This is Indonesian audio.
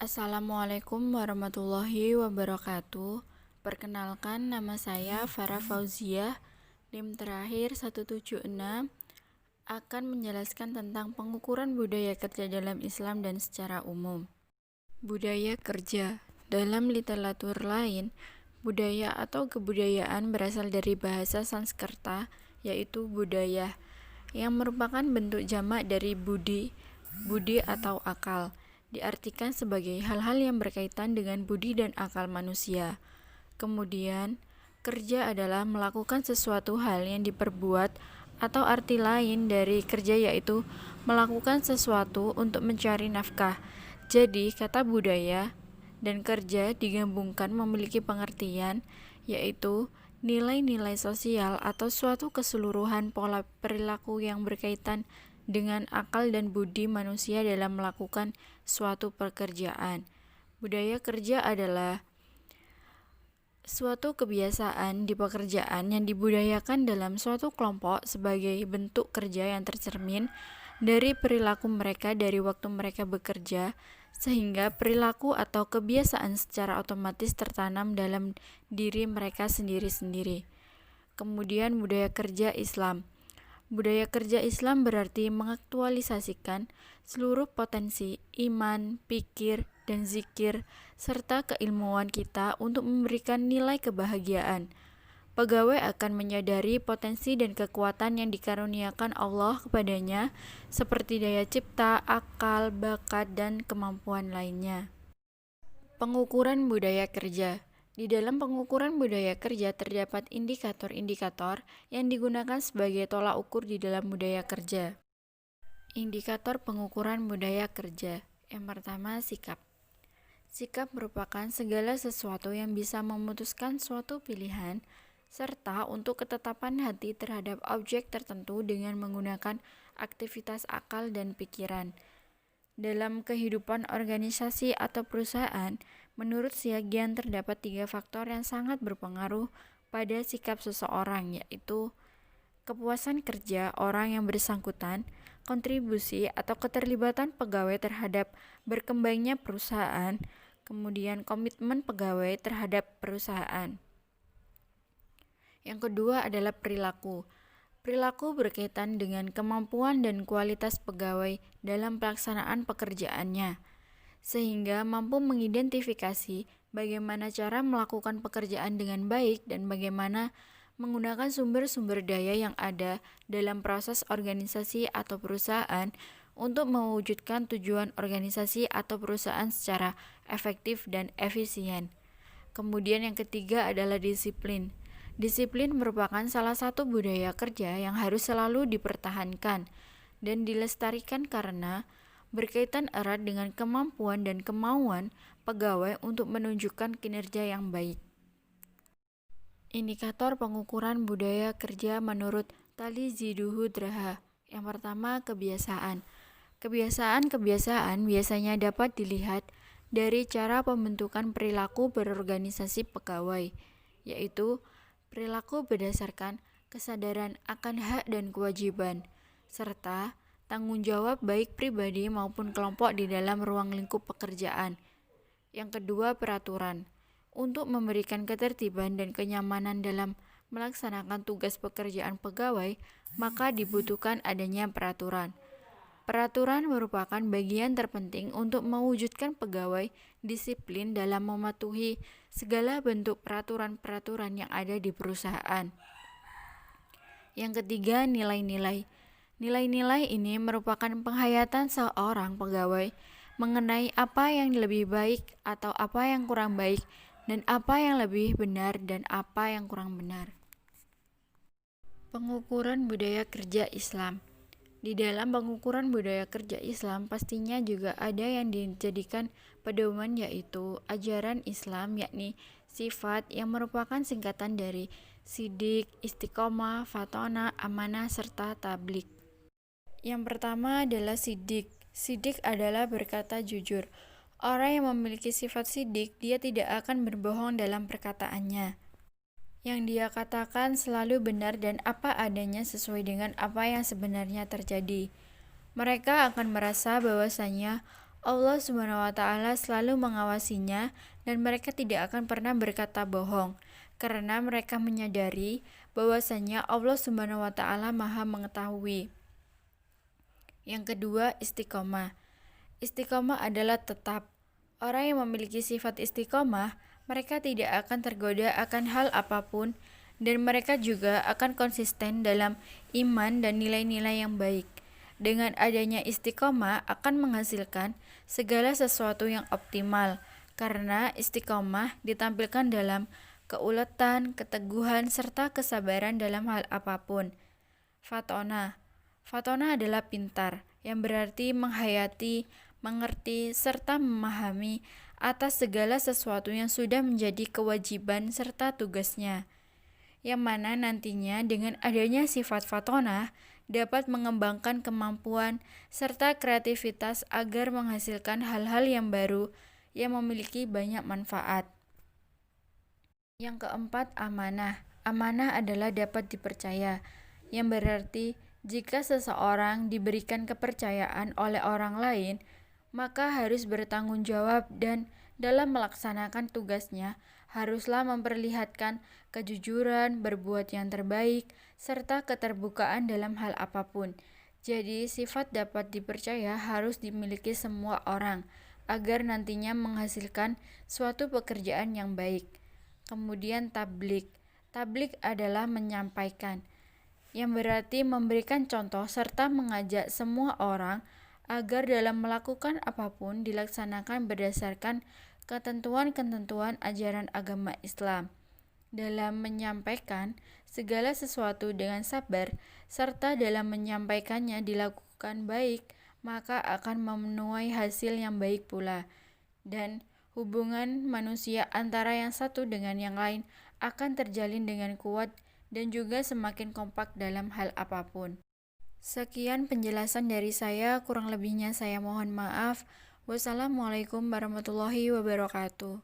Assalamualaikum warahmatullahi wabarakatuh. Perkenalkan, nama saya Farah Fauziah, NIM terakhir 176, akan menjelaskan tentang pengukuran budaya kerja dalam Islam dan secara umum. Budaya kerja. Dalam literatur lain, budaya atau kebudayaan berasal dari bahasa Sanskerta, yaitu budaya, yang merupakan bentuk jamak dari budi atau akal, diartikan sebagai hal-hal yang berkaitan dengan budi dan akal manusia. Kemudian, kerja adalah melakukan sesuatu hal yang diperbuat, atau arti lain dari kerja yaitu melakukan sesuatu untuk mencari nafkah. Jadi, kata budaya dan kerja digabungkan memiliki pengertian yaitu nilai-nilai sosial atau suatu keseluruhan pola perilaku yang berkaitan dengan akal dan budi manusia dalam melakukan suatu pekerjaan. Budaya kerja adalah suatu kebiasaan di pekerjaan yang dibudayakan dalam suatu kelompok sebagai bentuk kerja yang tercermin dari perilaku mereka dari waktu mereka bekerja, sehingga perilaku atau kebiasaan secara otomatis tertanam dalam diri mereka sendiri-sendiri. Kemudian budaya kerja Islam. Budaya kerja Islam berarti mengaktualisasikan seluruh potensi iman, pikir, dan zikir, serta keilmuan kita untuk memberikan nilai kebahagiaan. Pegawai akan menyadari potensi dan kekuatan yang dikaruniakan Allah kepadanya, seperti daya cipta, akal, bakat, dan kemampuan lainnya. Pengukuran budaya kerja. Di dalam pengukuran budaya kerja terdapat indikator-indikator yang digunakan sebagai tolak ukur di dalam budaya kerja. Indikator pengukuran budaya kerja. Yang pertama, sikap. Sikap merupakan segala sesuatu yang bisa memutuskan suatu pilihan, serta untuk ketetapan hati terhadap objek tertentu dengan menggunakan aktivitas akal dan pikiran. Dalam kehidupan organisasi atau perusahaan, menurut Siagian terdapat 3 faktor yang sangat berpengaruh pada sikap seseorang, yaitu kepuasan kerja orang yang bersangkutan, kontribusi atau keterlibatan pegawai terhadap berkembangnya perusahaan, kemudian komitmen pegawai terhadap perusahaan. Yang kedua adalah perilaku. Perilaku berkaitan dengan kemampuan dan kualitas pegawai dalam pelaksanaan pekerjaannya, sehingga mampu mengidentifikasi bagaimana cara melakukan pekerjaan dengan baik dan bagaimana menggunakan sumber-sumber daya yang ada dalam proses organisasi atau perusahaan untuk mewujudkan tujuan organisasi atau perusahaan secara efektif dan efisien. Kemudian yang ketiga adalah disiplin. Disiplin merupakan salah satu budaya kerja yang harus selalu dipertahankan dan dilestarikan karena berkaitan erat dengan kemampuan dan kemauan pegawai untuk menunjukkan kinerja yang baik. Indikator pengukuran budaya kerja menurut Tali Ziduhu Draha. Yang pertama, kebiasaan. Kebiasaan-kebiasaan biasanya dapat dilihat dari cara pembentukan perilaku berorganisasi pegawai, yaitu perilaku berdasarkan kesadaran akan hak dan kewajiban, serta tanggung jawab baik pribadi maupun kelompok di dalam ruang lingkup pekerjaan. Yang kedua, peraturan. Untuk memberikan ketertiban dan kenyamanan dalam melaksanakan tugas pekerjaan pegawai, maka dibutuhkan adanya peraturan. Peraturan merupakan bagian terpenting untuk mewujudkan pegawai disiplin dalam mematuhi segala bentuk peraturan-peraturan yang ada di perusahaan. Yang ketiga, nilai-nilai. Nilai-nilai ini merupakan penghayatan seorang pegawai mengenai apa yang lebih baik atau apa yang kurang baik, dan apa yang lebih benar dan apa yang kurang benar. Pengukuran budaya kerja Islam. Di dalam pengukuran budaya kerja Islam pastinya juga ada yang dijadikan pedoman, yaitu ajaran Islam, yakni sifat yang merupakan singkatan dari sidik, istiqomah, fatona, amanah, serta tablik. Yang pertama adalah sidik. Sidik adalah berkata jujur. Orang yang memiliki sifat sidik, dia tidak akan berbohong dalam perkataannya. Yang dia katakan selalu benar dan apa adanya sesuai dengan apa yang sebenarnya terjadi. Mereka akan merasa bahwasanya Allah Subhanahu wa taala selalu mengawasinya dan mereka tidak akan pernah berkata bohong karena mereka menyadari bahwasanya Allah Subhanahu wa taala Maha mengetahui. Yang kedua, istiqomah. Istiqomah adalah tetap. Orang yang memiliki sifat istiqomah, mereka tidak akan tergoda akan hal apapun dan mereka juga akan konsisten dalam iman dan nilai-nilai yang baik. Dengan adanya istiqomah akan menghasilkan segala sesuatu yang optimal karena istiqomah ditampilkan dalam keuletan, keteguhan, serta kesabaran dalam hal apapun. Fatona. Fatona adalah pintar, yang berarti menghayati, mengerti, serta memahami atas segala sesuatu yang sudah menjadi kewajiban serta tugasnya, yang mana nantinya dengan adanya sifat fatona dapat mengembangkan kemampuan serta kreativitas agar menghasilkan hal-hal yang baru yang memiliki banyak manfaat. Yang keempat, amanah. Amanah adalah dapat dipercaya, yang berarti jika seseorang diberikan kepercayaan oleh orang lain, maka harus bertanggung jawab dan dalam melaksanakan tugasnya haruslah memperlihatkan kejujuran, berbuat yang terbaik, serta keterbukaan dalam hal apapun. Jadi, sifat dapat dipercaya harus dimiliki semua orang agar nantinya menghasilkan suatu pekerjaan yang baik. Kemudian tablik. Tablik adalah menyampaikan, yang berarti memberikan contoh serta mengajak semua orang agar dalam melakukan apapun dilaksanakan berdasarkan ketentuan-ketentuan ajaran agama Islam. Dalam menyampaikan segala sesuatu dengan sabar, serta dalam menyampaikannya dilakukan baik, maka akan menuai hasil yang baik pula. Dan hubungan manusia antara yang satu dengan yang lain akan terjalin dengan kuat dan juga semakin kompak dalam hal apapun. Sekian penjelasan dari saya, kurang lebihnya saya mohon maaf. Wassalamualaikum warahmatullahi wabarakatuh.